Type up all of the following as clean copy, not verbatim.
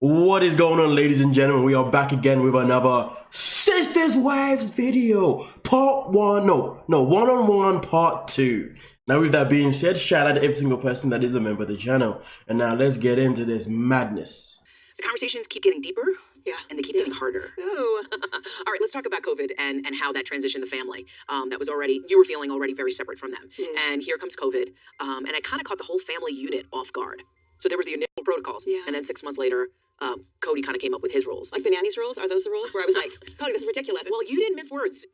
What is going on, ladies and gentlemen? We are back again with another Sisters Wives video. Part 1, one-on-one part 2. Now with that being said, shout out to every single person that is a member of the channel. And now let's get into this madness. The conversations keep getting deeper. Yeah. And they keep getting harder. Ooh. All right, let's talk about COVID and how that transitioned the family. That was already, you were feeling already very separate from them. And here comes COVID. And it kind of caught the whole family unit off guard. So there was the initial protocols. Yeah. And then 6 months later, Kody kind of came up with his rules. Like the nanny's rules? Are those the rules? Where I was like, Kody, this is ridiculous. Well, you didn't miss words.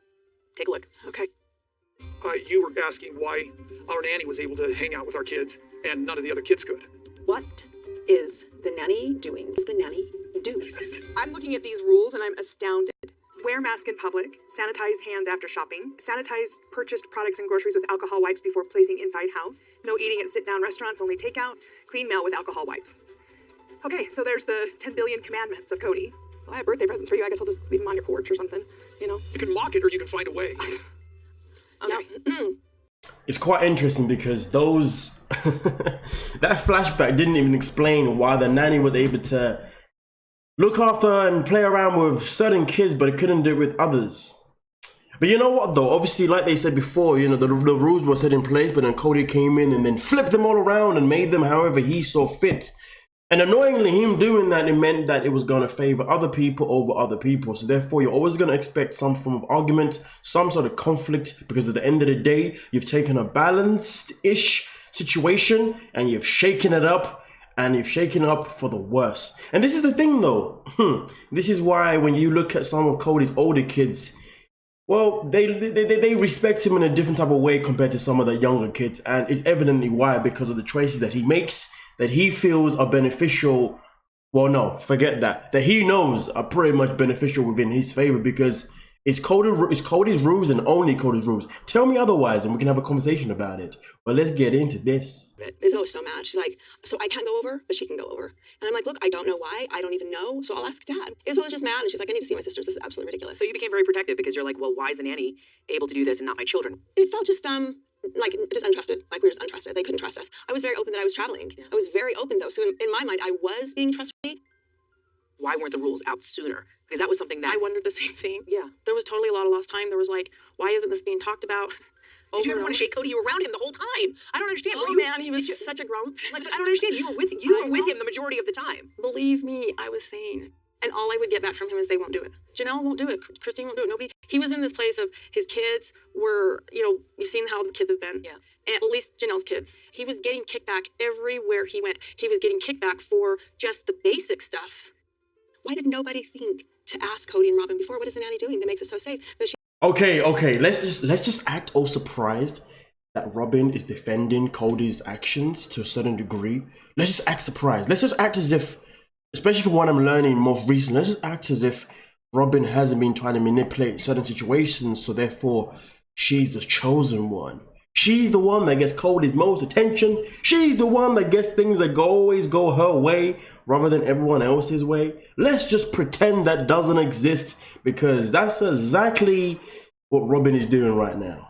Take a look. Okay. You were asking why our nanny was able to hang out with our kids and none of the other kids could. What is the nanny doing? What does the nanny do? I'm looking at these rules and I'm astounded. Wear mask in public, sanitize hands after shopping, sanitize purchased products and groceries with alcohol wipes before placing inside house, no eating at sit-down restaurants, only takeout, clean mail with alcohol wipes. Okay, so there's the 10 billion commandments of Kody. Well, I have birthday presents for you. I guess I'll just leave them on your porch or something, you know? You can lock it or you can find a way. Okay. It's quite interesting because those that flashback didn't even explain why the nanny was able to look after and play around with certain kids, but it couldn't do it with others. But you know what though? Obviously, like they said before, you know, the rules were set in place, but then Kody came in and then flipped them all around and made them however he saw fit. And annoyingly, him doing that, it meant that it was going to favor other people over other people. So therefore, you're always going to expect some form of argument, some sort of conflict, because at the end of the day, you've taken a balanced-ish situation and you've shaken it up, and you've shaken up for the worse. And this is the thing though. This is why when you look at some of Kody's older kids, well, they respect him in a different type of way compared to some of the younger kids. And it's evidently why, because of the choices that he makes, that he feels are beneficial. Well, no, forget that. That he knows are pretty much beneficial within his favor, because it's Kody's rules and only Kody's rules. Tell me otherwise and we can have a conversation about it. But let's get into this. Izzo was so mad. She's like, so I can't go over, but she can go over. And I'm like, look, I don't know why. I don't even know. So I'll ask Dad. Izzo was just mad. And she's like, I need to see my sisters. This is absolutely ridiculous. So you became very protective because you're like, well, why is the nanny able to do this and not my children? It felt just, like just untrusted. Like we were just untrusted. They couldn't trust us. I was very open that I was traveling. I was very open though. So in my mind, I was being trustworthy. Why weren't the rules out sooner? Because that was something that I wondered the same thing. Yeah. There was totally a lot of lost time. There was like, why isn't this being talked about? Did you ever want to shake Kody? You were around him the whole time. I don't understand. Oh man, he was such a grump. Like, I don't understand. You were with him the majority of the time. Believe me, I was sane. And all I would get back from him is they won't do it. Janelle won't do it. Christine won't do it. Nobody. He was in this place of his kids were, you know, you've seen how the kids have been. Yeah. And at least Janelle's kids. He was getting kickback everywhere he went. He was getting kickback for just the basic stuff. Why did nobody think to ask Kody and Robyn before? What is the nanny doing that makes it so safe? That she Okay. Let's just act all surprised that Robyn is defending Kody's actions to a certain degree. Let's just act surprised. Let's just act as if, especially from what I'm learning most recently, let's just act as if Robyn hasn't been trying to manipulate certain situations, so therefore she's the chosen one. She's the one that gets Kody's most attention. She's the one that gets things that always go her way rather than everyone else's way. Let's just pretend that doesn't exist, because that's exactly what Robyn is doing right now.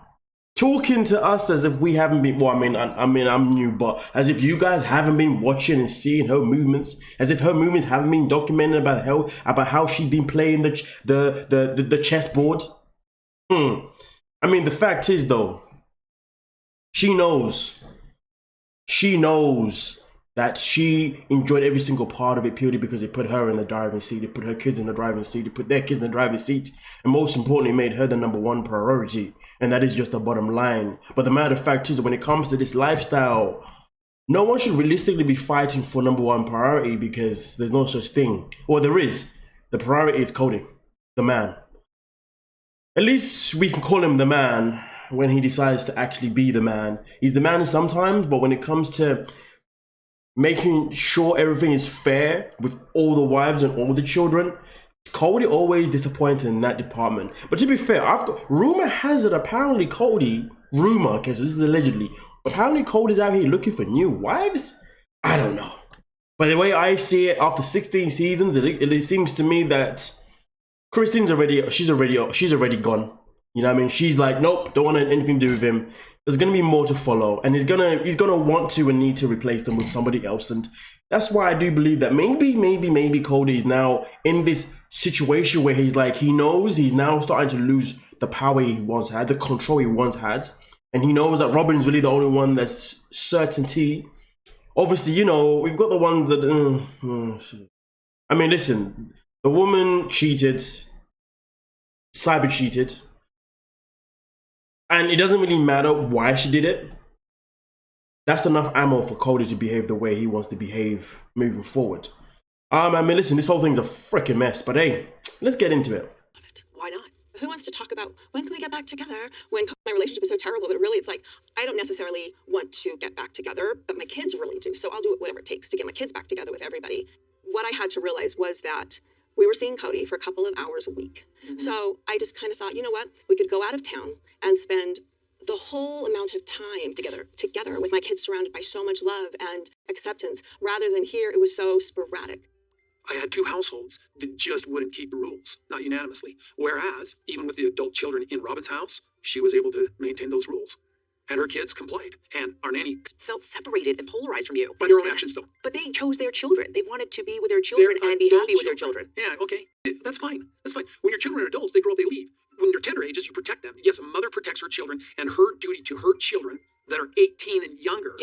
Talking to us as if we haven't been, well, I mean, I'm new, but as if you guys haven't been watching and seeing her movements, as if her movements haven't been documented about how she's been playing the chessboard. I mean, the fact is though, she knows that she enjoyed every single part of it purely because it put her in the driving seat, it put her kids in the driving seat, it put their kids in the driving seat, and most importantly, made her the #1 priority. And that is just the bottom line. But the matter of fact is that when it comes to this lifestyle, no one should realistically be fighting for #1 priority, because there's no such thing. Well, there is. The priority is Kody, the man. At least we can call him the man when he decides to actually be the man. He's the man sometimes, but when it comes to making sure everything is fair with all the wives and all the children, Kody always disappoints in that department. But to be fair, rumor has it apparently okay, so this is allegedly, apparently Kody's out here looking for new wives? I don't know. But the way I see it, after 16 seasons, it seems to me that Christine's already gone. You know what I mean? She's like, nope, don't want anything to do with him. There's gonna be more to follow, and he's gonna want to and need to replace them with somebody else. And that's why I do believe that maybe Kody is now in this situation where he's like, he knows he's now starting to lose the power he once had, the control he once had. And he knows that Robyn's really the only one that's certainty. Obviously, you know, we've got the one that, I mean, listen, the woman cheated, cyber cheated. And it doesn't really matter why she did it. That's enough ammo for Kody to behave the way he wants to behave moving forward. I mean, listen, this whole thing's a freaking mess, but hey, let's get into it. Why not? Who wants to talk about when can we get back together when my relationship is so terrible? But really, it's like, I don't necessarily want to get back together, but my kids really do. So I'll do whatever it takes to get my kids back together with everybody. What I had to realize was that we were seeing Kody for a couple of hours a week. So I just kind of thought, you know what? We could go out of town and spend the whole amount of time together with my kids surrounded by so much love and acceptance, rather than here, it was so sporadic. I had two households that just wouldn't keep the rules, not unanimously. Whereas, even with the adult children in Robyn's house, she was able to maintain those rules. And her kids complied. And our nanny Felt separated and polarized from you. by their own actions, though. But they chose their children. They wanted to be with their children They're and be adult happy with their children. Yeah, okay. That's fine. That's fine. When your children are adults, they grow up, they leave. When they're tender ages, you protect them. Yes, a mother protects her children, and her duty to her children that are 18 and younger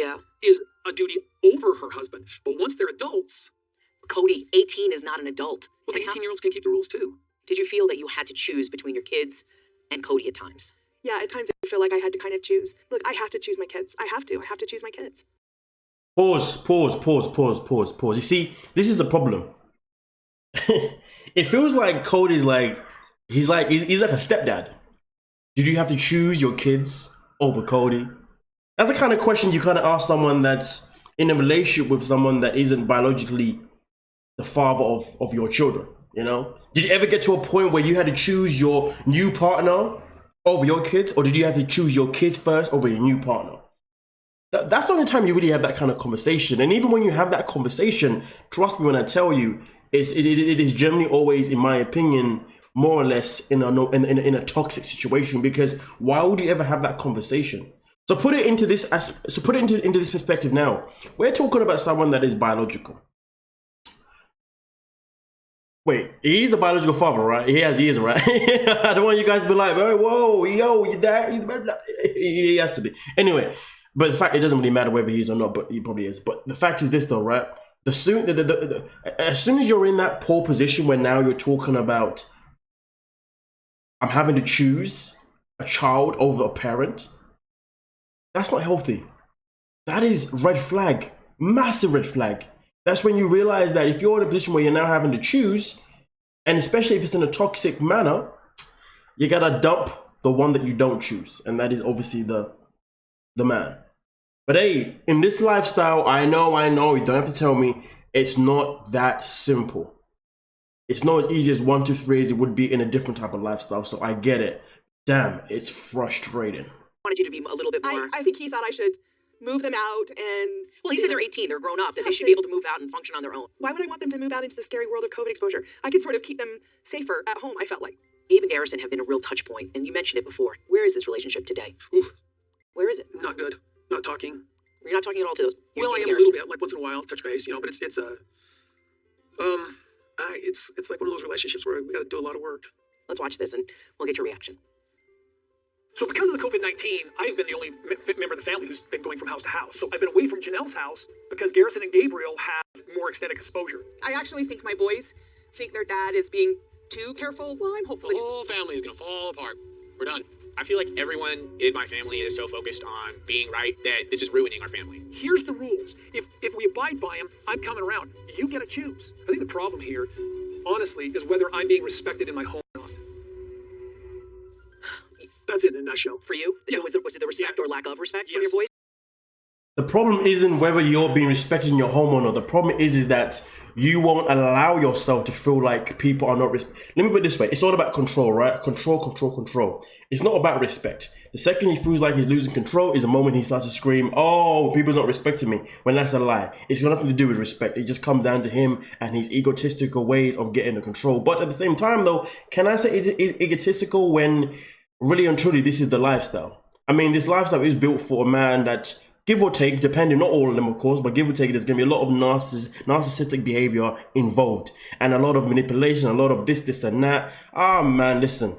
is a duty over her husband. But once they're adults... Kody, 18 is not an adult. Well, the 18-year-olds can keep the rules, too. Did you feel that you had to choose between your kids and Kody at times? Yeah, at times I feel like I had to kind of choose. Look, I have to choose my kids. I have to choose my kids. Pause. You see, this is the problem. It feels like Kody's like, he's like a stepdad. Did you have to choose your kids over Kody? That's the kind of question you kind of ask someone that's in a relationship with someone that isn't biologically the father of your children, you know? Did you ever get to a point where you had to choose your new partner over your kids, or did you have to choose your kids first over your new partner? That's the only time you really have that kind of conversation. And even when you have that conversation, trust me when I tell you, it is generally always, in my opinion, more or less in a toxic situation. Because why would you ever have that conversation? So put it into this into this perspective now. We're talking about someone that is biological. Wait, he's the biological father, right? He is, right? I don't want you guys to be like, whoa, yo, your dad, he has to be. Anyway, but the fact, it doesn't really matter whether he is or not, but he probably is. But the fact is this though, right? As soon as you're in that poor position where now you're talking about, I'm having to choose a child over a parent, that's not healthy. That is red flag, massive red flag. That's when you realize that if you're in a position where you're now having to choose, and especially if it's in a toxic manner, you gotta dump the one that you don't choose. And that is obviously the man. But hey, in this lifestyle, I know, you don't have to tell me, it's not that simple. It's not as easy as 1, 2, 3 as it would be in a different type of lifestyle. So I get it. Damn, it's frustrating. Wanted you to be a little bit more. I think he thought I should move them out and... Well, he said they're 18, they're grown up, that they should be able to move out and function on their own. Why would I want them to move out into the scary world of COVID exposure? I could sort of keep them safer at home, I felt like. Gabe and Garrison have been a real touch point, and you mentioned it before. Where is this relationship today? Oof. Where is it? Not good. Not talking. You're not talking at all to those. Well, I am a little bit, like once in a while, touch base, but it's like one of those relationships where we got to do a lot of work. Let's watch this, and we'll get your reaction. So because of the COVID-19, I've been the only member of the family who's been going from house to house. So I've been away from Janelle's house because Garrison and Gabriel have more extended exposure. I actually think my boys think their dad is being too careful. Well, I'm hopeful. The whole family is going to fall apart. We're done. I feel like everyone in my family is so focused on being right that this is ruining our family. Here's the rules. If we abide by them, I'm coming around. You get to choose. I think the problem here, honestly, is whether I'm being respected in my home or not. That's it in a nutshell. For you? Yeah. Was it the respect or lack of respect from Yes. your boys? The problem isn't whether you're being respected in your home or not. The problem is that you won't allow yourself to feel like people are not Let me put it this way. It's all about control, right? Control. It's not about respect. The second he feels like he's losing control is the moment he starts to scream, oh, people's not respecting me, when that's a lie. It's got nothing to do with respect. It just comes down to him and his egotistical ways of getting the control. But at the same time, though, can I say it is egotistical when really and truly, this is the lifestyle. I mean, this lifestyle is built for a man that, give or take, depending, not all of them, of course, but give or take, there's going to be a lot of narcissistic behavior involved and a lot of manipulation, a lot of this, and that. Ah, man, listen.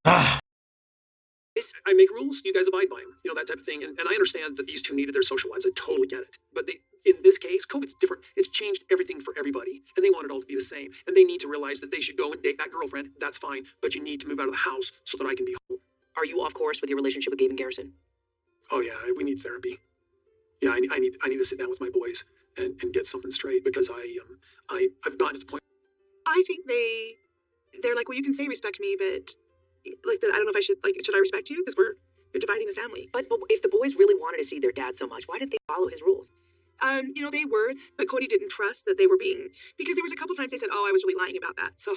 I make rules, you guys abide by them, you know, that type of thing. And I understand that these two needed their social lives. I totally get it. But in this case, COVID's different. It's changed everything for everybody. And they want it all to be the same. And they need to realize that they should go and date that girlfriend. That's fine. But you need to move out of the house so that I can be home. Are you off course with your relationship with Gabe and Garrison? Oh, yeah, we need therapy. Yeah, I need to sit down with my boys and get something straight because I've gotten to the point. I think they're like, well, you can say respect me, but like, I don't know if I should I respect you? Because you're dividing the family. But if the boys really wanted to see their dad so much, why didn't they follow his rules? You know, they were, but Kody didn't trust that they were being, because there was a couple times they said, oh, I was really lying about that. So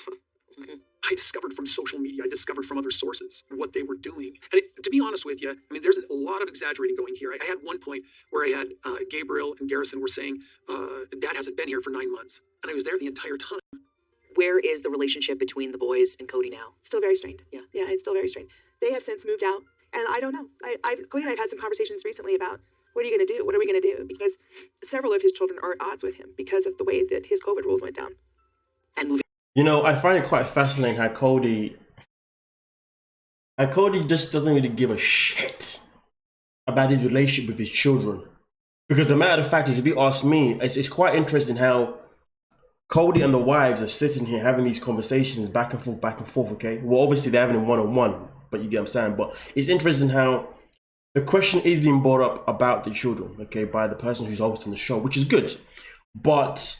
I discovered from social media, I discovered from other sources what they were doing. And to be honest with you, I mean, there's a lot of exaggerating going here. I had one point where I had Gabriel and Garrison were saying, Dad hasn't been here for 9 months. And I was there the entire time. Where is the relationship between the boys and Kody now? Still very strained. Yeah, it's still very strained. They have since moved out, and I don't know. Kody and I have had some conversations recently about what are you going to do? What are we going to do? Because several of his children are at odds with him because of the way that his COVID rules went down. And moving. You know, I find it quite fascinating how Kody just doesn't really give a shit about his relationship with his children. Because the matter of fact is, if you ask me, it's quite interesting how Kody and the wives are sitting here having these conversations back and forth, okay? Well, obviously they're having it one-on-one, but you get what I'm saying. But it's interesting how the question is being brought up about the children, okay, by the person who's hosting the show, which is good. But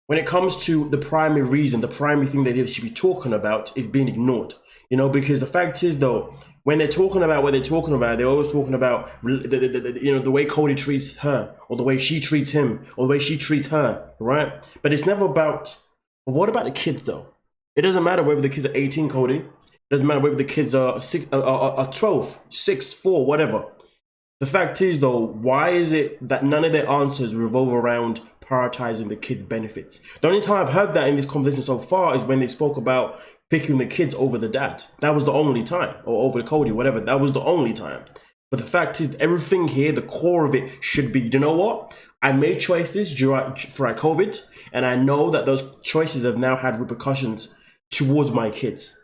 when it comes to the primary reason, the primary thing they should be talking about is being ignored. You know, because the fact is, though, when they're talking about what they're talking about, they're always talking about the way Kody treats her, or the way she treats him, or the way she treats her, right? But it's never about, well, what about the kids, though? It doesn't matter whether the kids are 18, Kody. It doesn't matter whether the kids are 12, 6, 4, whatever. The fact is, though, why is it that none of their answers revolve around prioritizing the kids' benefits? The only time I've heard that in this conversation so far is when they spoke about picking the kids over the dad. That was the only time. Or over the Kody, whatever. That was the only time. But the fact is, everything here, the core of it should be, you know what? I made choices for COVID, and I know that those choices have now had repercussions towards my kids.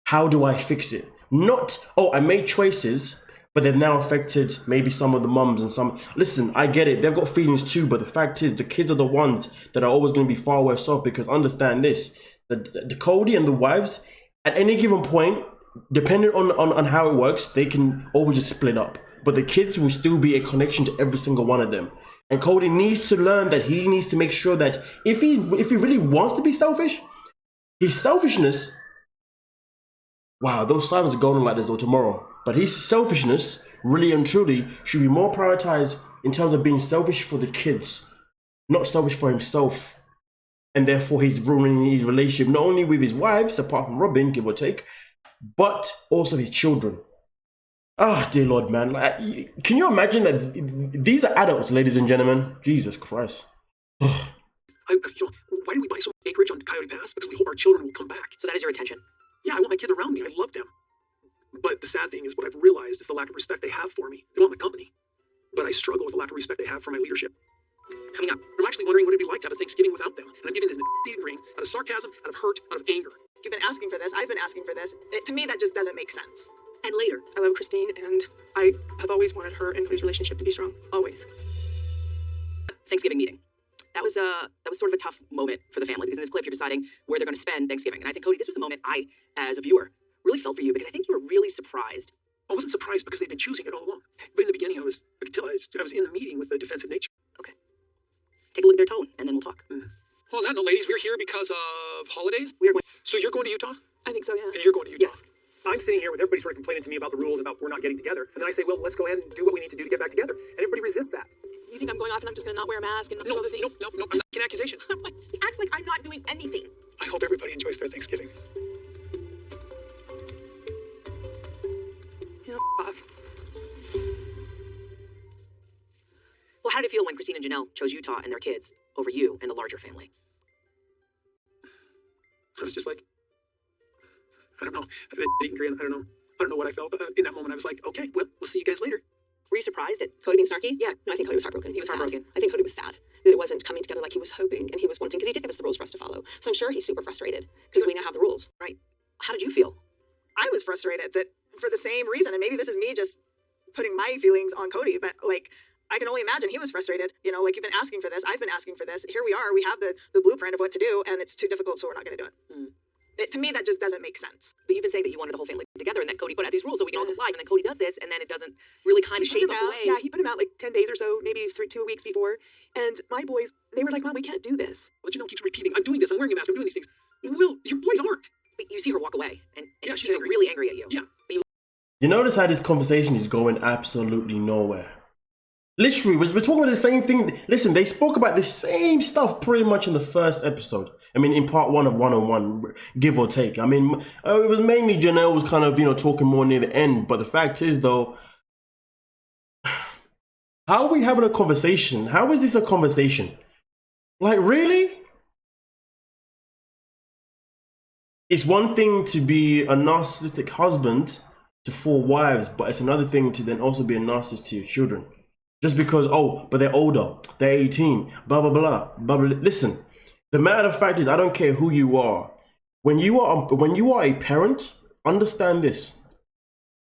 How do I fix it? Not, oh, I made choices, but they've now affected maybe some of the mums and some. Listen, I get it. They've got feelings too, but the fact is, the kids are the ones that are always going to be far worse off, because understand this. The Kody and the wives, at any given point, depending on how it works, they can always just split up. But the kids will still be a connection to every single one of them. And Kody needs to learn that he needs to make sure that if he really wants to be selfish, his selfishness, wow, those silence are going on like this or tomorrow. But his selfishness, really and truly, should be more prioritized in terms of being selfish for the kids, not selfish for himself. And therefore, he's ruining his relationship, not only with his wives, apart from Robyn, give or take, but also his children. Ah, dear Lord, man. Like, can you imagine that these are adults, ladies and gentlemen? Jesus Christ. Why do we buy so much acreage on Coyote Pass? Because we hope our children will come back. So that is your intention? Yeah, I want my kids around me. I love them. But the sad thing is, what I've realized is the lack of respect they have for me. They want my company. But I struggle with the lack of respect they have for my leadership. Coming up, I'm actually wondering what it'd be like to have a Thanksgiving without them. And I'm giving this a ring out of sarcasm, out of hurt, out of anger. you've been asking for this. I've been asking for this. To me, that just doesn't make sense. And later, I love Christine, and I have always wanted her and Cody's relationship to be strong. Always. Thanksgiving meeting. That was sort of a tough moment for the family, because in this clip you're deciding where they're going to spend Thanksgiving. And I think, Kody, this was the moment I, as a viewer, really felt for you, because I think you were really surprised. I wasn't surprised because they'd been choosing it all along. But in the beginning, I was in the meeting with the defensive nature. Okay. Take a look at their tone, and then we'll talk. Well, on that note, ladies, we're here because of holidays. So you're going to Utah? I think so, yeah. And you're going to Utah? Yes. I'm sitting here with everybody sort of complaining to me about the rules, about we're not getting together. And then I say, well, let's go ahead and do what we need to do to get back together. And everybody resists that. You think I'm going off and I'm just going to not wear a mask and not do other things? No, I'm not making accusations. He acts like I'm not doing anything. I hope everybody enjoys their Thanksgiving. You know, off. Well, how did it feel when Christine and Janelle chose Utah and their kids over you and the larger family? I was just like, I don't know. I don't know. don't know what I felt. In that moment, I was like, okay, well, we'll see you guys later. Were you surprised at Cody being snarky? Yeah. No, I think Cody was heartbroken. He was heartbroken. I think Cody was sad that it wasn't coming together like he was hoping and he was wanting, because he did give us the rules for us to follow. So I'm sure he's super frustrated because we now have the rules. Right. How did you feel? I was frustrated that for the same reason, and maybe this is me just putting my feelings on Cody, but like, I can only imagine he was frustrated. You know, like, you've been asking for this. I've been asking for this. Here we are. We have the blueprint of what to do, and it's too difficult, so we're not going to do it. To me, that just doesn't make sense. But you've been saying that you wanted the whole family together and that Cody put out these rules so we can all comply, and then Cody does this, and then it doesn't really kind of shape up the way. Yeah, he put him out like 10 days or so, maybe 2 weeks before. And my boys, they were like, Mom, we can't do this. But Janelle keeps repeating, I'm doing this, I'm wearing a mask, I'm doing these things. Well, your boys aren't. But you see her walk away, and yeah, she's she's angry. really angry at you. Yeah. You notice how this conversation is going absolutely nowhere. Literally, we're talking about the same thing. Listen, they spoke about the same stuff pretty much in the first episode. I mean, in part 1 of 101, give or take. I mean, it was mainly Janelle was kind of, you know, talking more near the end. But the fact is, though, how are we having a conversation? How is this a conversation? Like, really? It's one thing to be a narcissistic husband to 4 wives, but it's another thing to then also be a narcissist to your children. Just because, oh, but they're older, they're 18, blah, blah, blah, blah, blah. Listen, the matter of fact is, I don't care who you are. When you are a parent, understand this.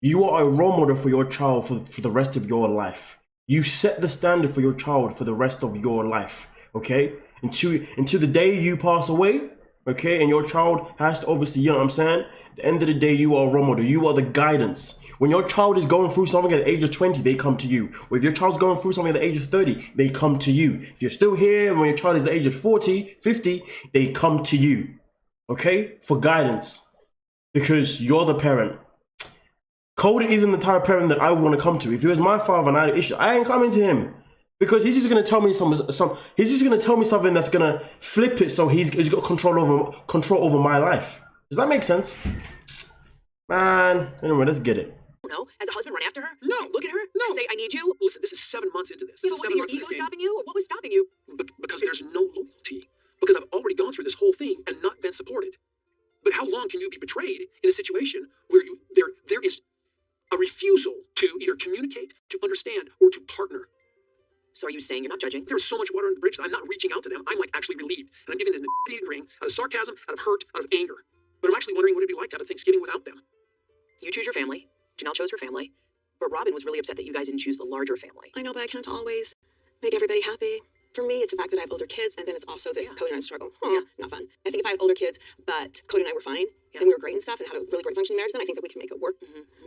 You are a role model for your child for the rest of your life. You set the standard for your child for the rest of your life, okay? Until the day you pass away, okay? And your child has to obviously, you know what I'm saying? At the end of the day, you are a role model. You are the guidance. When your child is going through something at the age of 20, they come to you. Or if your child's going through something at the age of 30, they come to you. If you're still here, when your child is at the age of 40, 50, they come to you, okay? For guidance, because you're the parent. Cody isn't the type of parent that I would want to come to. If he was my father and I had an issue, I ain't coming to him. Because he's just gonna tell me he's just gonna tell me something that's gonna flip it so he's got control over my life. Does that make sense? Man, anyway, let's get it. No, as a husband, run after her? No. Look at her? No. And say, I need you? Listen, this is 7 months into this. This is Was 7 it your months into ego this game. stopping you? What was stopping you? Because there's no loyalty. Because I've already gone through this whole thing and not been supported. But how long can you be betrayed in a situation where there is a refusal to either communicate, to understand, or to partner? So are you saying you're not judging? There's so much water under the bridge that I'm not reaching out to them. I'm like actually relieved. And I'm giving this ring out of sarcasm, out of hurt, out of anger. But I'm actually wondering what it'd be like to have a Thanksgiving without them. You choose your family. Janelle chose her family. But Robyn was really upset that you guys didn't choose the larger family. I know, but I can't always make everybody happy. For me, it's the fact that I have older kids, and then it's also that Cody and I struggle. Not fun. I think if I had older kids, but Cody and I were fine, and we were great and stuff, and had a really great functioning marriage, then I think that we can make it work.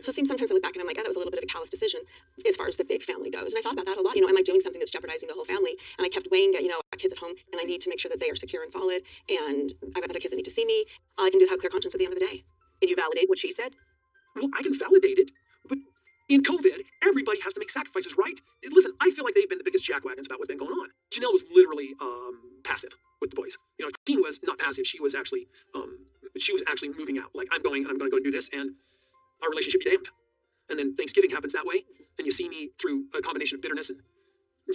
So it seems sometimes I look back and I'm like, oh, that was a little bit of a callous decision as far as the big family goes. And I thought about that a lot. You know, am I doing something that's jeopardizing the whole family? And I kept weighing, you know, I have kids at home, and I need to make sure that they are secure and solid, and I've got other kids that need to see me. All I can do is have clear conscience at the end of the day. Can you validate what she said? Well, I can validate it, but in COVID, everybody has to make sacrifices, right? Listen, I feel like they've been the biggest jackwagons about what's been going on. Janelle was literally passive with the boys. You know, Christine was not passive. She was actually moving out. Like, I'm going to go do this, and our relationship be damned. And then Thanksgiving happens that way, and you see me through a combination of bitterness and I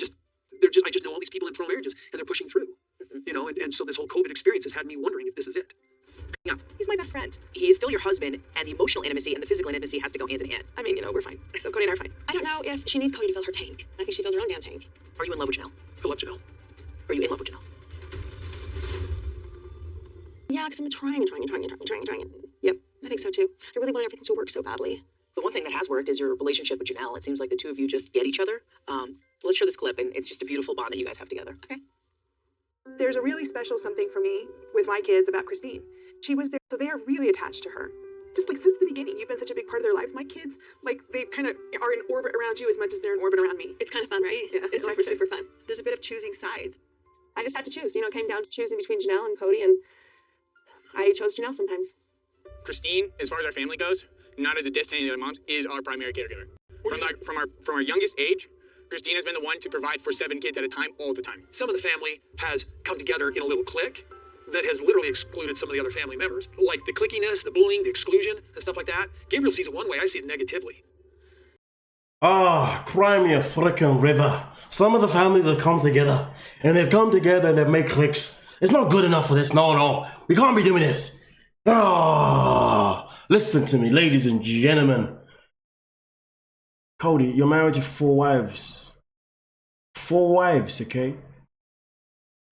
just know all these people in plural marriages, and they're pushing through. You know, and so this whole COVID experience has had me wondering if this is it. Yeah. He's my best friend. He is still your husband, and the emotional intimacy and the physical intimacy has to go hand in hand. I mean, you know, we're fine. So Cody and I are fine. I don't know if she needs Cody to fill her tank. I think she fills her own damn tank. Are you in love with Janelle? I love Janelle. Are you in love with Janelle? Yeah, because I'm trying. Yep, I think so too. I really want everything to work so badly. The one thing that has worked is your relationship with Janelle. It seems like the two of you just get each other. Let's show this clip, and it's just a beautiful bond that you guys have together. Okay. There's a really special something for me with my kids about Christine. She was there, so they are really attached to her. Just like since the beginning, you've been such a big part of their lives. My kids, like, they kind of are in orbit around you as much as they're in orbit around me. It's kind of fun, right? Yeah, It's I super, like it. super fun. There's a bit of choosing sides. I just had to choose. You know, it came down to choosing between Janelle and Cody, and I chose Janelle sometimes. Christine, as far as our family goes, not as a diss to any of the other moms, is our primary caregiver. From our youngest age, Christine has been the one to provide for 7 kids at a time, all the time. Some of the family has come together in a little clique that has literally excluded some of the other family members. Like the cliquiness, the bullying, the exclusion, and stuff like that. Gabriel sees it one way, I see it negatively. Cry me a freaking river. Some of the families have come together, and they've come together and they've made cliques. It's not good enough for this. No. We can't be doing this. Listen to me, ladies and gentlemen. Kody, you're married to 4 wives. 4 wives, okay?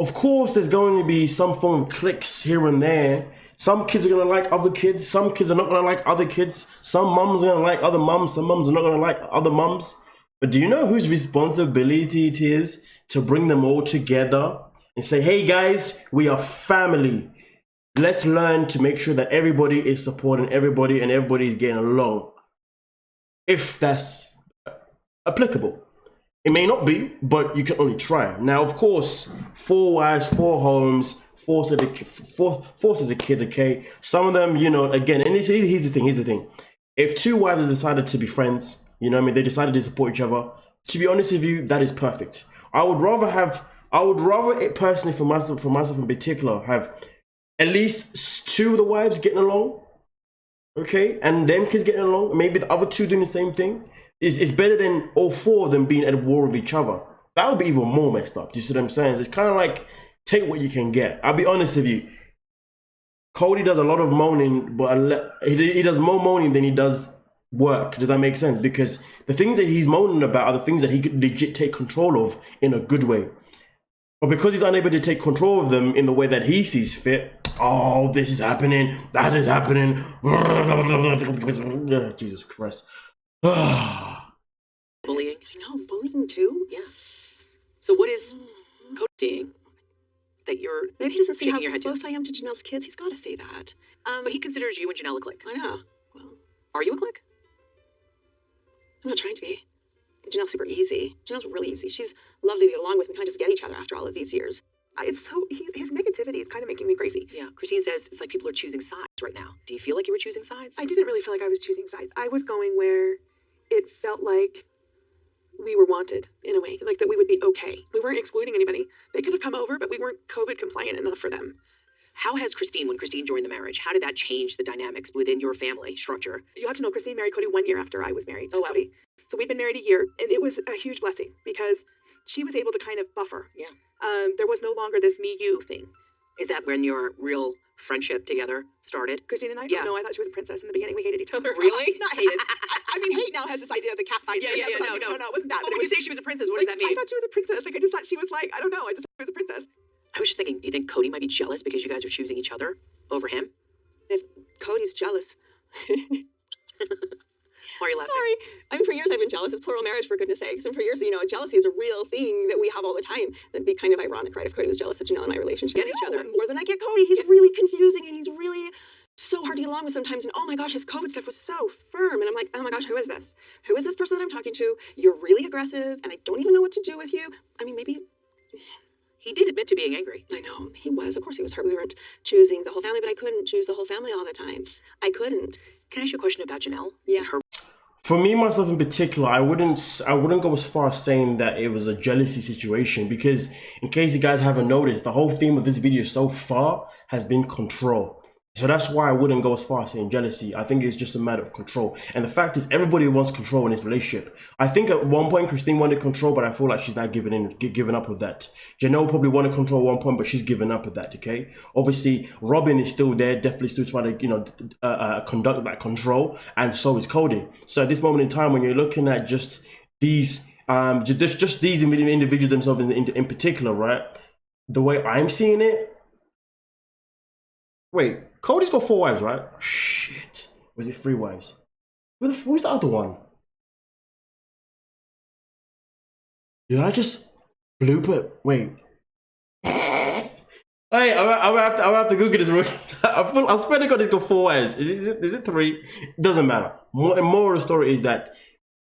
Of course, there's going to be some form of cliques here and there. Some kids are going to like other kids. Some kids are not going to like other kids. Some mums are going to like other mums. Some mums are not going to like other mums. But do you know whose responsibility it is to bring them all together and say, hey guys, we are family. Let's learn to make sure that everybody is supporting everybody and everybody is getting along. If that's applicable. It may not be, but you can only try. Now, of course, 4 wives, 4 homes, 4 sets of kids, okay? Some of them, you know, again, and here's the thing. If 2 wives decide to be friends, you know what I mean, they decided to support each other, to be honest with you, that is perfect. I would rather it personally, for myself in particular, have at least 2 of the wives getting along, okay? And them kids getting along, maybe the other 2 doing the same thing. It's better than all 4 of them being at war with each other. That would be even more messed up. Do you see what I'm saying? It's kind of like, take what you can get. I'll be honest with you. Kody does a lot of moaning, but he does more moaning than he does work. Does that make sense? Because the things that he's moaning about are the things that he could legit take control of in a good way. But because he's unable to take control of them in the way that he sees fit, oh, this is happening, that is happening. Jesus Christ. Bullying. I know, bullying too? Yeah. So what is Kody seeing that you're Maybe he doesn't see shaking how your head to? close I am to Janelle's kids. He's got to see that. But he considers you and Janelle a clique. I know. Well, Are you a clique? I'm not trying to be. Janelle's super easy. Janelle's really easy. She's lovely to get along with. We kind of just get each other after all of these years. It's so, his negativity is kind of making me crazy. Yeah. Christine says it's like people are choosing sides right now. Do you feel like you were choosing sides? I didn't really feel like I was choosing sides. I was going where it felt like we were wanted in a way, like that we would be okay. We weren't excluding anybody. They could have come over, but we weren't COVID compliant enough for them. How has Christine, when Christine joined the marriage, how did that change the dynamics within your family structure? You have to know, Christine married Kody 1 year after I was married to Oh, wow. Kody. So we'd been married a year, and it was a huge blessing because she was able to kind of buffer. Yeah. There was no longer this me-you thing. Is that when your real friendship together started? Christine and I? Yeah. No, I thought she was a princess in the beginning. We hated each other. Really? Not hated. I mean, hate now has this idea of the cat fight. No, it wasn't that. Well, but when it you was, say she was a princess, what does that mean? I thought she was a princess. Like, I just thought she was like, I don't know. I just thought she was a princess. I was just thinking, do you think Kody might be jealous because you guys are choosing each other over him? If Cody's jealous. Why are you laughing? Sorry. I mean, for years I've been jealous. It's plural marriage, for goodness sakes. And for years, you know, jealousy is a real thing that we have all the time. That'd be kind of ironic, right? If Kody was jealous of Janelle and my relationship. Get each other. More than I get Kody. He's really confusing and he's really so hard to get along with sometimes. And oh my gosh, his COVID stuff was so firm. And I'm like, oh my gosh, who is this? Who is this person that I'm talking to? You're really aggressive and I don't even know what to do with you. I mean, maybe... He did admit to being angry. I know, he was. Of course he was hurt. We weren't choosing the whole family, but I couldn't choose the whole family all the time. I couldn't. Can I ask you a question about Janelle? Yeah. Her For me, myself in particular, I wouldn't go as far as saying that it was a jealousy situation, because in case you guys haven't noticed, the whole theme of this video so far has been control. So that's why I wouldn't go as far as saying jealousy. I think it's just a matter of control. And the fact is, everybody wants control in this relationship. I think at one point, Christine wanted control, but I feel like she's not giving up with that. Janelle probably wanted control at one point, but she's given up with that, okay? Obviously, ROBYN is still there, definitely still trying to, you know, conduct that control, and so is Kody. So at this moment in time, when you're looking at just these, just these individuals themselves in particular, right? The way I'm seeing it, wait, Kody's got 4 wives, right? Shit. Was it 3 wives? Who's the other one? Did I just bloop it? Wait. Hey, I'll have to Google this. I swear to God, he's got 4 wives. Is it 3? It doesn't matter. The moral of the story is that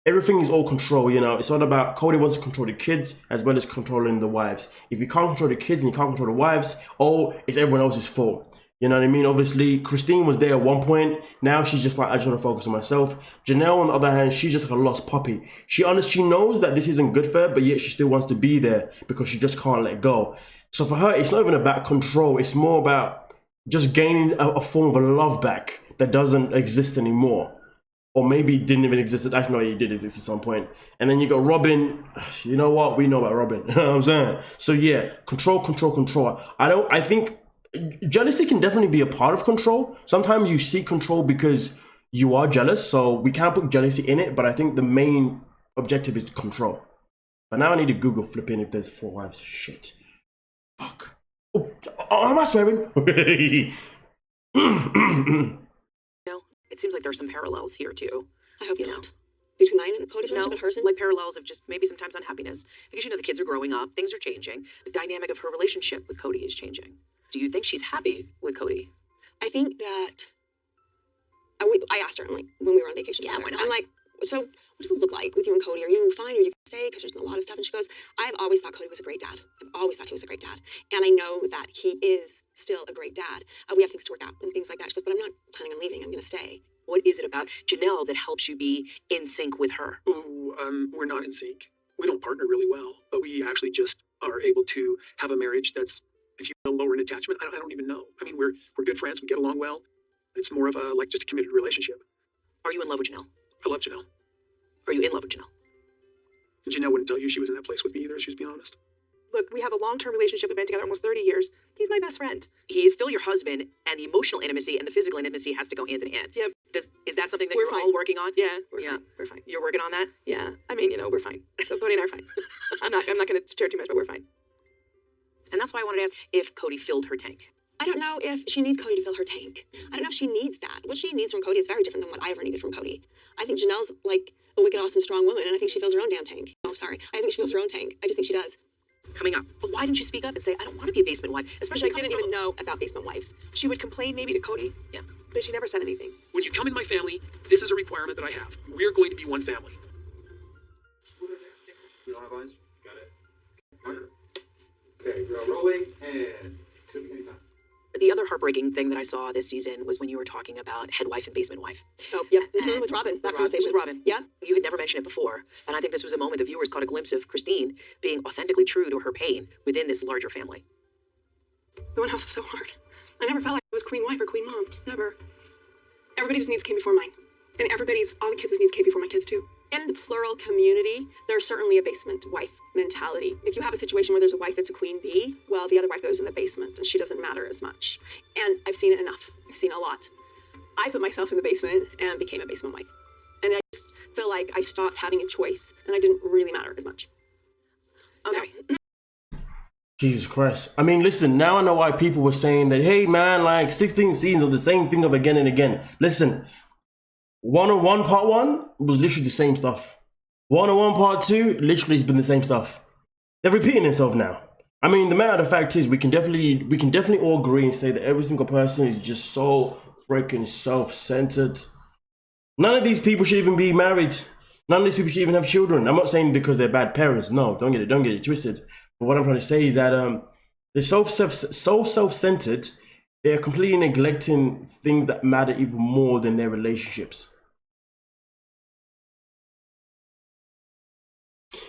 everything is all control, you know. It's all about Kody wants to control the kids as well as controlling the wives. If you can't control the kids and you can't control the wives, oh, it's everyone else's fault. You know what I mean? Obviously, Christine was there at one point. Now she's just like, I just want to focus on myself. Janelle, on the other hand, she's just like a lost puppy. She knows that this isn't good for her, but yet she still wants to be there because she just can't let go. So for her, it's not even about control. It's more about just gaining a form of a love back that doesn't exist anymore. Or maybe it didn't even exist. Actually, no, it did exist at some point. And then you got ROBYN. You know what? We know about ROBYN. You know what I'm saying? So yeah, control. I think jealousy can definitely be a part of control. Sometimes you seek control because you are jealous, so we can't put jealousy in it, but I think the main objective is control. But now I need to Google flipping if there's 4 wives. Shit. Fuck. Oh, am I swearing? No, it seems like there's some parallels here too. I hope not. Between mine and Cody's relationship and hers? Like parallels of just maybe sometimes unhappiness. Because the kids are growing up, things are changing. The dynamic of her relationship with Kody is changing. Do you think she's happy with Kody? I think that I asked her, I'm like, when we were on vacation together, why not? I'm like, so what does it look like with you and Kody? Are you fine? Are you gonna stay? Because there's been a lot of stuff. And she goes, I've always thought Kody was a great dad. I've always thought he was a great dad. And I know that he is still a great dad. We have things to work out and things like that. She goes, but I'm not planning on leaving. I'm gonna stay. What is it about Janelle that helps you be in sync with her? Ooh, we're not in sync. We don't partner really well, but we actually just are able to have a marriage that's, if you will, lower in attachment. I don't even know. I mean, we're good friends. We get along well. It's more of a, like, just a committed relationship. Are you in love with Janelle? I love Janelle. Are you in love with Janelle? Janelle wouldn't tell you she was in that place with me either, if she was being honest. Look, we have a long-term relationship. We've been together almost 30 years. He's my best friend. He is still your husband, and the emotional intimacy and the physical intimacy has to go hand in hand. Yep. Is that something that We're you're fine. all working on? Yeah, we're fine. You're working on that? Yeah, I mean, we're fine. So Cody and I are fine. I'm not going to share too much, but we're fine. And that's why I wanted to ask if Kody filled her tank. I don't know if she needs Kody to fill her tank. I don't know if she needs that. What she needs from Kody is very different than what I ever needed from Kody. I think Janelle's like a wicked, awesome, strong woman, and I think she fills her own damn tank. Oh, sorry. I think she fills her own tank. I just think she does. Coming up. But why didn't you speak up and say, I don't want to be a basement wife? Especially I didn't even know about basement wives. She would complain maybe to Cody. Yeah. But she never said anything. When you come in my family, this is a requirement that I have. We're going to be one family. We don't have lines? Got it. Okay, we're rolling and anytime. The other heartbreaking thing that I saw this season was when you were talking about head wife and basement wife. Oh, yep. With Robyn. That conversation. With Robyn. Yeah. You had never mentioned it before. And I think this was a moment the viewers caught a glimpse of Christine being authentically true to her pain within this larger family. The one house was so hard. I never felt like I was queen wife or queen mom. Never. Everybody's needs came before mine. And all the kids' needs came before my kids too. In the plural community, there's certainly a basement wife mentality. If you have a situation where there's a wife that's a queen bee, well, the other wife goes in the basement and she doesn't matter as much. And I've seen it enough. I've seen a lot. I put myself in the basement and became a basement wife. And I just feel like I stopped having a choice and I didn't really matter as much. Okay. Jesus Christ. I mean, listen, now I know why people were saying that, hey man, like 16 seasons of the same thing of again and again. Listen, 101 part 1 was literally the same stuff. 101 part 2 literally has been the same stuff. They're repeating themselves now. I mean, the matter of the fact is we can definitely all agree and say that every single person is just so freaking self-centered. None of these people should even be married. None of these people should even have children. I'm not saying because they're bad parents. No, don't get it twisted. But what I'm trying to say is that they're so self-centered, they're completely neglecting things that matter even more than their relationships.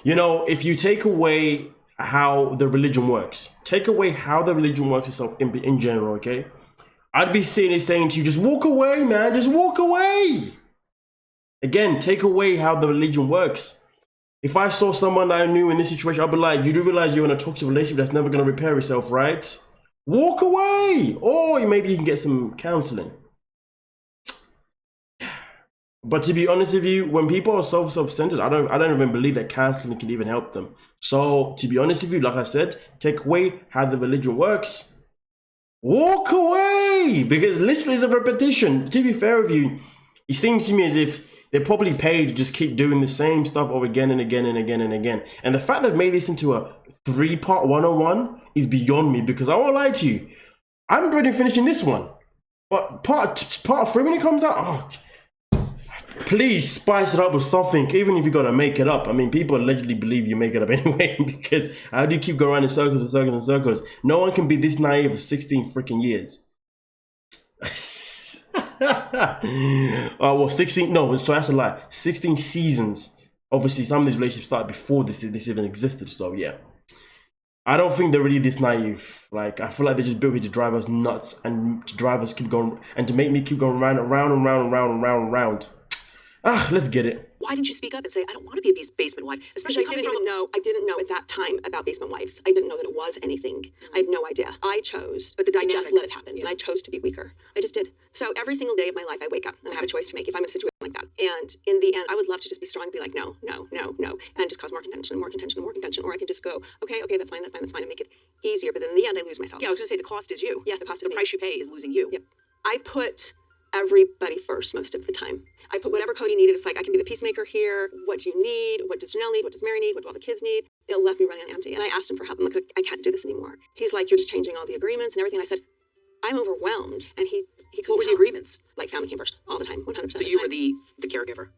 You know, if you take away how the religion works, itself in general, okay? I'd be sitting there saying to you, just walk away, man, just walk away. Again, take away how the religion works. If I saw someone that I knew in this situation, I'd be like, you do realize you're in a toxic relationship that's never going to repair itself, right? Walk away. Or maybe you can get some counseling. But to be honest with you, when people are so self-centered, I don't even believe that counseling can even help them. So to be honest with you, like I said, take away how the religion works. Walk away, because literally it's a repetition. To be fair with you, it seems to me as if they're probably paid to just keep doing the same stuff over again and again and again and again. And the fact they've made this into a 3-part 101 is beyond me, because I won't lie to you, I'm ready finishing this one. But part 3 when it comes out, oh, please spice it up with something, even if you gotta make it up. I mean, people allegedly believe you make it up anyway, because how do you keep going around in circles and circles and circles? No one can be this naive for 16 freaking years. Well, 16, no, so that's a lie. 16 seasons. Obviously, some of these relationships started before this even existed, so yeah. I don't think they're really this naive. Like, I feel like they just built it to drive us nuts and to drive us keep going, and to make me keep going round and round and round and round and round and round. Let's get it. Why didn't you speak up and say, I don't want to be a basement wife? Especially I didn't know at that time about basement wives. I didn't know that it was anything. I had no idea. I chose But the to dynamic, just let it happen, and I chose to be weaker. I just did. So every single day of my life, I wake up and I have a choice to make if I'm in a situation like that. And in the end, I would love to just be strong and be like, no, no, no, no, and just cause more contention, more contention, more contention. Or I can just go, okay, that's fine, and make it easier. But then in the end, I lose myself. Yeah, I was going to say the cost is you. Yeah, the cost is the me. price you pay is losing you. Yep. I put everybody first most of the time. I put whatever Kody needed. It's like, I can be the peacemaker here. What do you need? What does Janelle need? What does Meri need? What do all the kids need? It left me running on empty. And I asked him for help. I'm like, I can't do this anymore. He's like, you're just changing all the agreements and everything. I said, I'm overwhelmed. And he couldn't What were the help. agreements? Like, family came first all the time, 100%. So you were the caregiver.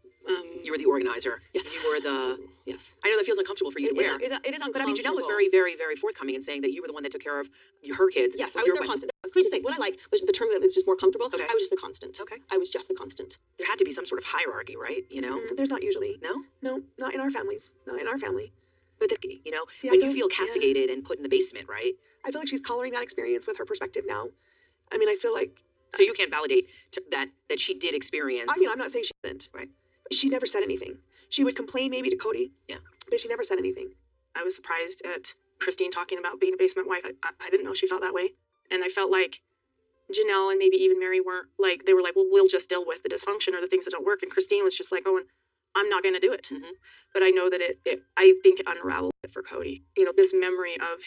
You were the organizer. Yes. You were the. Yes. I know that feels uncomfortable for you to wear. It is uncomfortable. But I mean, Janelle was very, very, very forthcoming in saying that you were the one that took care of her kids. Yes, I was their constant. Can we just say what I like was the term that is just more comfortable? Okay. I was just the constant. Okay. I was just the constant. There had to be some sort of hierarchy, right? You know? There's not usually. No? No, not in our families. Not in our family. But you know, See, I when you don't- feel castigated and put in the basement, right? I feel like she's coloring that experience with her perspective now. I mean, I feel like, So you can't validate that she did experience. I mean, I'm not saying she didn't. Right. She never said anything. She would complain maybe to Kody. Yeah. But she never said anything. I was surprised at Christine talking about being a basement wife. I didn't know she felt that way. And I felt like Janelle and maybe even Meri weren't like, they were like, well, we'll just deal with the dysfunction or the things that don't work. And Christine was just like, I'm not going to do it. Mhm. But I know that I think it unraveled it for Kody. You know, this memory of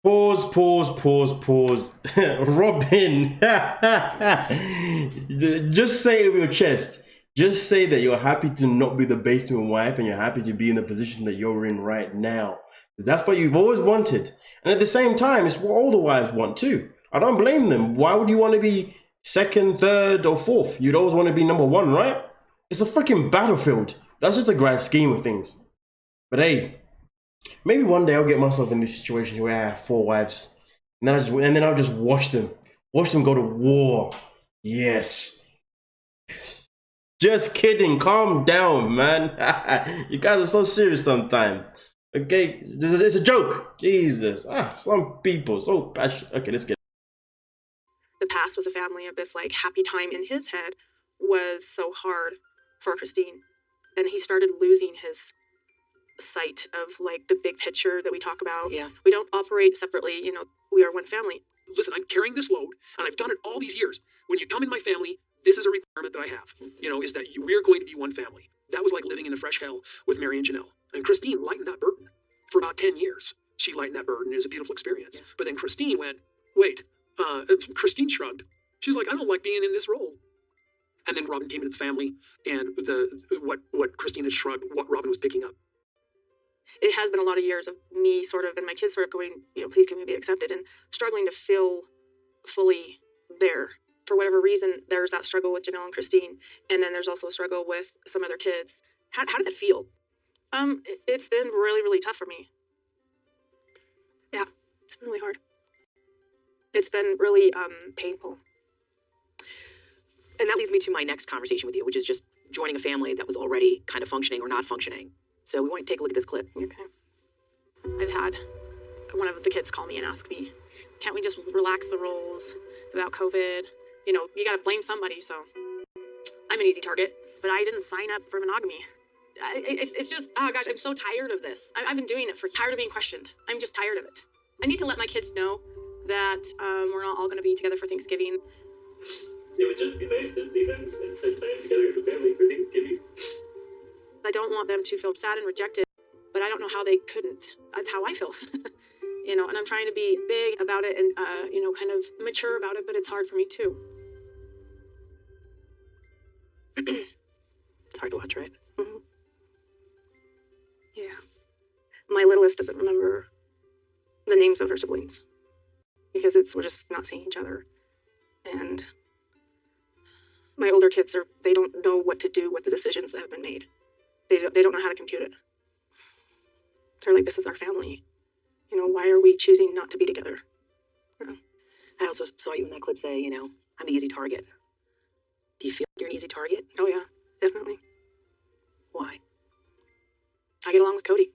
Pause. Robyn. Just say it with your chest. Just say that you're happy to not be the basement wife and you're happy to be in the position that you're in right now. Because that's what you've always wanted. And at the same time, it's what all the wives want too. I don't blame them. Why would you want to be second, third, or fourth? You'd always want to be number one, right? It's a freaking battlefield. That's just the grand scheme of things. But hey, maybe one day I'll get myself in this situation where I have 4 wives. And then I'll just watch them. Watch them go to war. Yes. Just kidding. Calm down, man. You guys are so serious sometimes. Okay? It's a joke. Jesus. Some people so passionate. Okay, let's get the past with the family of this like happy time in his head was so hard for Christine. And he started losing his sight of like the big picture that we talk about. Yeah. We don't operate separately, you know, we are one family. Listen, I'm carrying this load, and I've done it all these years. When you come in my family, this is a requirement that I have, is that we're going to be one family. That was like living in a fresh hell with Meri and Janelle. And Christine lightened that burden for about 10 years. She lightened that burden. It was a beautiful experience. But then Christine went, wait, Christine shrugged. She's like, I don't like being in this role. And then Robyn came into the family, and what Christine had shrugged, what Robyn was picking up. It has been a lot of years of me sort of, and my kids sort of going, please can we be accepted, and struggling to feel fully there. For whatever reason, there's that struggle with Janelle and Christine, and then there's also a struggle with some other kids. How did that feel? It's been really, really tough for me. Yeah, it's been really hard. It's been really painful. And that leads me to my next conversation with you, which is just joining a family that was already kind of functioning or not functioning. So we want to take a look at this clip. Okay. I've had one of the kids call me and ask me, can't we just relax the rules about COVID? You got to blame somebody, so I'm an easy target, but I didn't sign up for monogamy. It's just, oh gosh, I'm so tired of this. I've been doing it tired of being questioned. I'm just tired of it. I need to let my kids know that we're not all going to be together for Thanksgiving. It would just be nice to see them and spend time together as a family for Thanksgiving. I don't want them to feel sad and rejected, but I don't know how they couldn't. That's how I feel. And I'm trying to be big about it and, kind of mature about it, but it's hard for me too. It's hard to watch, right? Mm-hmm. Yeah. My littlest doesn't remember the names of her siblings because we're just not seeing each other. And my older kids they don't know what to do with the decisions that have been made. They don't know how to compute it. They're like, this is our family. Why are we choosing not to be together? I also saw you in that clip say, I'm the easy target. Do you feel like you're an easy target? Oh yeah, definitely. Why? I get along with Kody.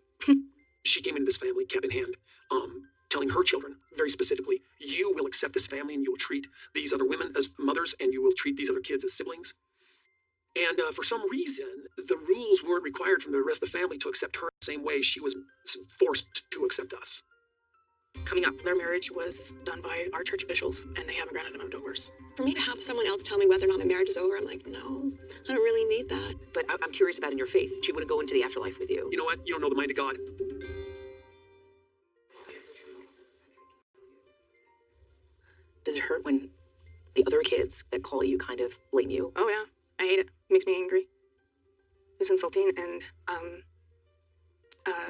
She came into this family cap in hand, telling her children very specifically, you will accept this family and you will treat these other women as mothers and you will treat these other kids as siblings. And for some reason, the rules weren't required from the rest of the family to accept her the same way she was forced to accept us. Coming up, their marriage was done by our church officials, and they haven't granted them a divorce. For me to have someone else tell me whether or not my marriage is over, I'm like, no, I don't really need that. But I'm curious about in your faith. She wouldn't go into the afterlife with you. You know what? You don't know the mind of God. Does it hurt when the other kids that call you kind of blame you? Oh yeah, I hate it. It makes me angry. It's insulting, and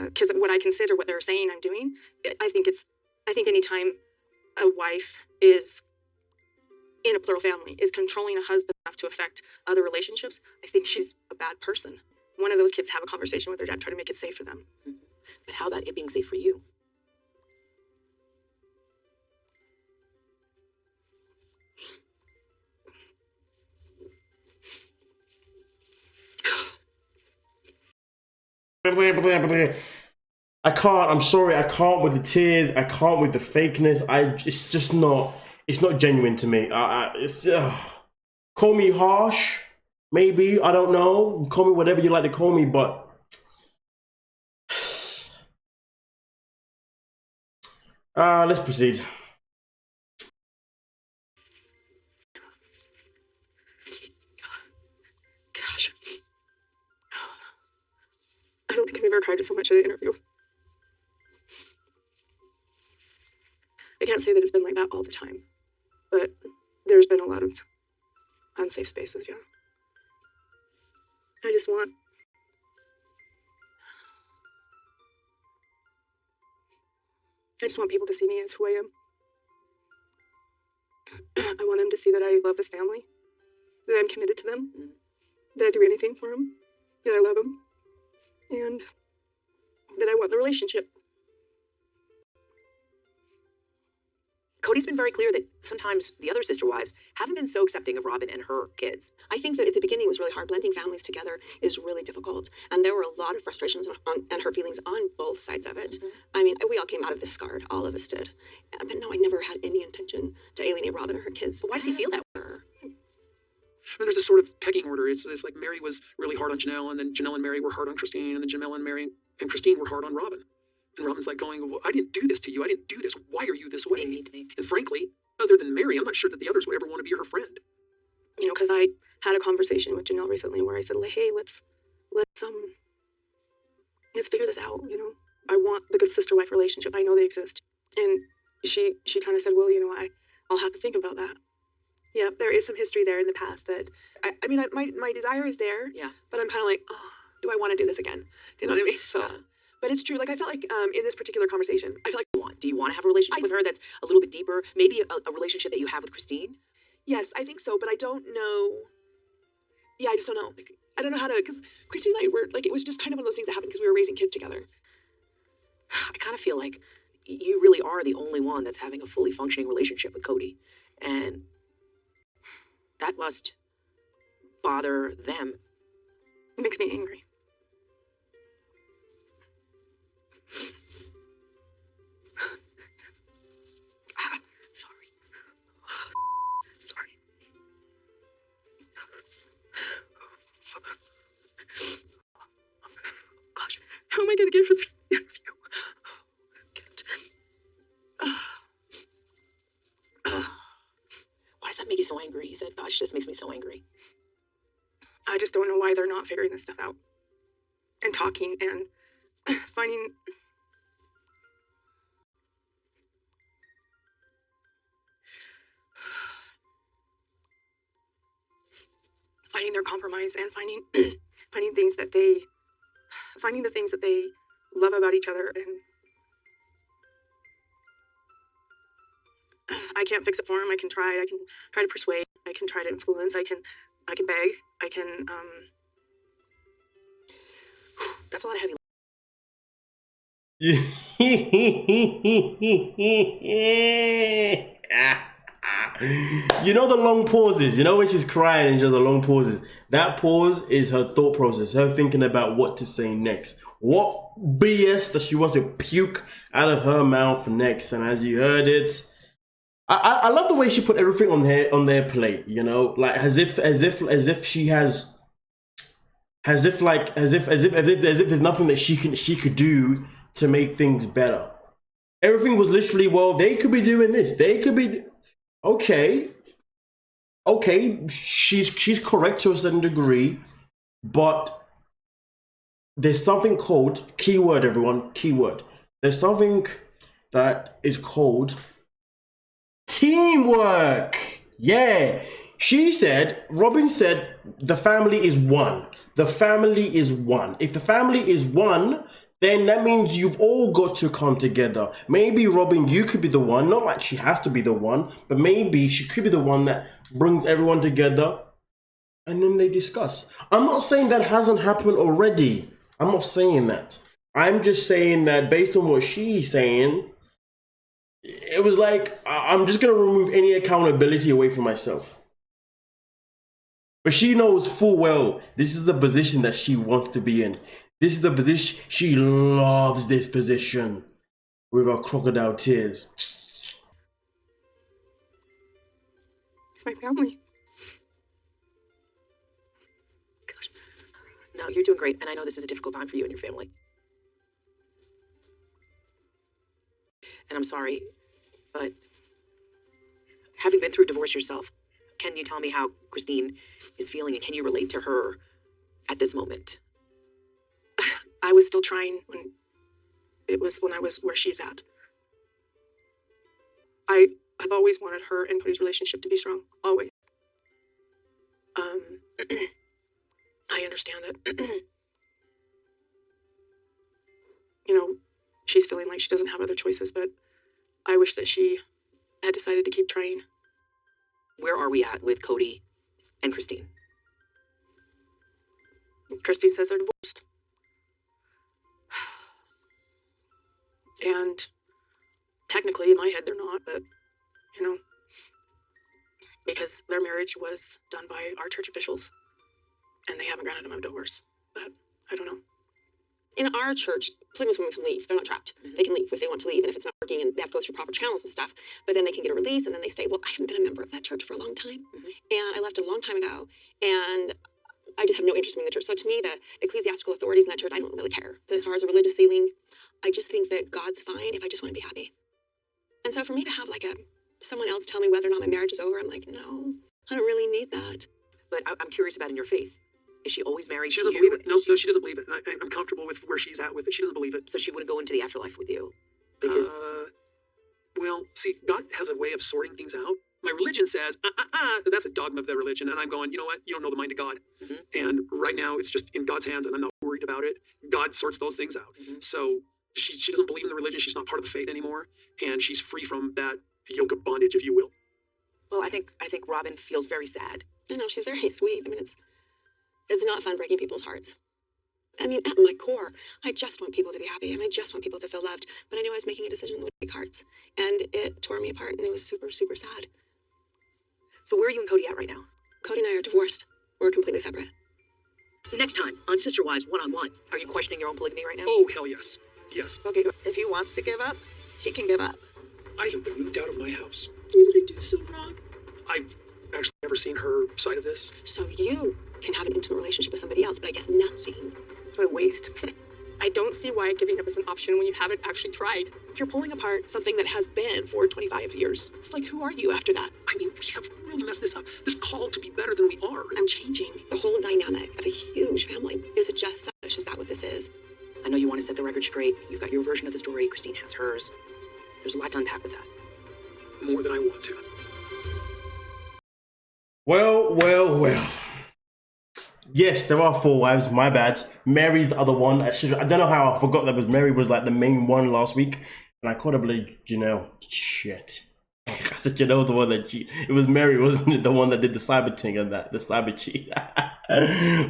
because what I consider what they're saying I'm doing, I think anytime a wife is in a plural family is controlling a husband enough to affect other relationships, I think she's a bad person. One of those kids have a conversation with their dad, try to make it safe for them. But how about it being safe for you? I can't. I'm sorry. I can't with the tears. I can't with the fakeness. It's just not. It's not genuine to me. Call me harsh, maybe. I don't know. Call me whatever you like to call me, but let's proceed. Gosh, I don't think I've ever cried so much at an interview. I can't say that it's been like that all the time, but there's been a lot of unsafe spaces, yeah. I just want people to see me as who I am. I want them to see that I love this family, that I'm committed to them, that I do anything for them, that I love them, and that I want the relationship. Kody's been very clear that sometimes the other sister wives haven't been so accepting of ROBYN and her kids. I think that at the beginning it was really hard. Blending families together is really difficult. And there were a lot of frustrations and hurt feelings on both sides of it. I mean, we all came out of this scarred. All of us did. But no, I never had any intention to alienate ROBYN or her kids. But why does he feel that way? And there's this sort of pecking order. It's like Meri was really hard on Janelle, and then Janelle and Meri were hard on Christine, and then Janelle and Meri and Christine were hard on ROBYN. And ROBYN's like going, well, I didn't do this to you. I didn't do this. Why are you this way? And frankly, other than Meri, I'm not sure that the others would ever want to be her friend. You know, because I had a conversation with Janelle recently where I said, like, hey, let's figure this out. You know, I want the good sister wife relationship. I know they exist. And she kind of said, well, you know, I'll have to think about that. Yeah, there is some history there in the past that I mean, my desire is there. Yeah, but I'm kind of like, oh, do I want to do this again? Do you know what I mean? So. But it's true. Like, I felt like in this particular conversation, I feel like do you want to have a relationship with her that's a little bit deeper? Maybe a relationship that you have with Christine? Yes, I think so. But I don't know. Yeah, I just don't know. Like, I don't know how to, because Christine and I were, like, it was just kind of one of those things that happened because we were raising kids together. I kind of feel like you really are the only one that's having a fully functioning relationship with Kody. And that must bother them. It makes me angry. How am I going to get for this interview? Why does that make you so angry? He said, gosh, this makes me so angry. I just don't know why they're not figuring this stuff out. And talking and finding their compromise and finding the things that they love about each other. And I can't fix it for them. I can try to persuade, I can try to influence, I can beg, I can that's a lot of heavy. You know the long pauses, you know when she's crying and she does the long pauses. That pause is her thought process, her thinking about what to say next. What BS that she wants to puke out of her mouth next. And as you heard it, I love the way she put everything on their plate, you know, like as if she has as if there's nothing that she could do to make things better. Everything was literally, well, they could be doing this, they could be, okay, she's correct to a certain degree, but there's something called, keyword everyone, keyword, there's something that is called teamwork. Yeah, Robyn said the family is one. The family is one. If the family is one, then that means you've all got to come together. Maybe Robyn, you could be the one, not like she has to be the one, but maybe she could be the one that brings everyone together and then they discuss. I'm not saying that hasn't happened already. I'm not saying that. I'm just saying that based on what she's saying, it was like, I'm just going to remove any accountability away from myself. But she knows full well this is the position that she wants to be in. This is the position, she loves this position with her crocodile tears. It's my family. Gosh. No, you're doing great, and I know this is a difficult time for you and your family. And I'm sorry, but having been through divorce yourself, can you tell me how Christine is feeling, and can you relate to her at this moment? I was still trying when I was where she's at. I've always wanted her and Kody's relationship to be strong, always. I understand that, you know, she's feeling like she doesn't have other choices, but I wish that she had decided to keep trying. Where are we at with Kody and Christine? Christine says they're divorced. And technically, in my head, they're not, but, you know, because their marriage was done by our church officials, and they haven't granted them a divorce. But I don't know. In our church, polygamous women can leave. They're not trapped. They can leave if they want to leave, and if it's not working, and they have to go through proper channels and stuff. But then they can get a release, and then they stay. Well, I haven't been a member of that church for a long time, and I left it a long time ago, and I just have no interest in being in the church. So to me, the ecclesiastical authorities in that church, I don't really care. As far as a religious ceiling, I just think that God's fine if I just want to be happy. And so for me to have like someone else tell me whether or not my marriage is over, I'm like, no, I don't really need that. But I'm curious about in your faith. Is she always married? She doesn't believe it. No, she doesn't believe it. And I'm comfortable with where she's at with it. She doesn't believe it. So she wouldn't go into the afterlife with you? Because... well, see, God has a way of sorting things out. My religion says, that's a dogma of their religion. And I'm going, you know what? You don't know the mind of God. And right now, it's just in God's hands, and I'm not worried about it. God sorts those things out. So she doesn't believe in the religion. She's not part of the faith anymore. And she's free from that yoke of bondage, if you will. Well, I think Robyn feels very sad. I know, she's very sweet. I mean, it's not fun breaking people's hearts. I mean, at my core, I just want people to be happy, and I just want people to feel loved. But I knew I was making a decision that would break hearts, and it tore me apart, and it was super, super sad. So where are you and Kody at right now? Kody and I are divorced. We're completely separate. Next time on Sister Wives One-on-One, are you questioning your own polygamy right now? Oh, hell yes. Yes. Okay, if he wants to give up, he can give up. I have been moved out of my house. What did I do so wrong? I've actually never seen her side of this. So you can have an intimate relationship with somebody else, but I get nothing. What a waste. I don't see why giving up is an option when you haven't actually tried. You're pulling apart something that has been for 25 years. It's like, who are you after that? I mean, we have really messed this up. This call to be better than we are. I'm changing the whole dynamic of a huge family. Is it just selfish? Is that what this is? I know you want to set the record straight. You've got your version of the story. Christine has hers. There's a lot to unpack with that. More than I want to. Well. Yes, there are 4 wives, my bad. Mary's the other one. I don't know how I forgot that was Mary was like the main one last week. And I could have believed Janelle. Shit. I said Janelle was the one that cheated. It was Mary, wasn't it? The one that did the cyber thing and the cyber cheat.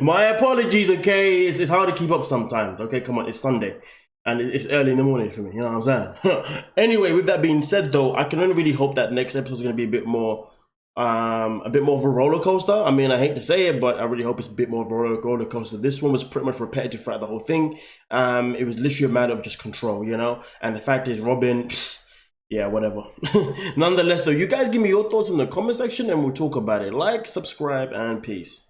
My apologies, okay? It's hard to keep up sometimes. Okay, come on, it's Sunday. And it's early in the morning for me, you know what I'm saying? Anyway, with that being said though, I can only really hope that next episode is going to be a bit more of a roller coaster. I mean, I hate to say it, but I really hope it's a bit more of a roller coaster. This one was pretty much repetitive throughout the whole thing. It was literally a matter of just control, you know? And the fact is, Robyn, yeah, whatever. Nonetheless though, you guys give me your thoughts in the comment section and we'll talk about it. Like, subscribe, and peace.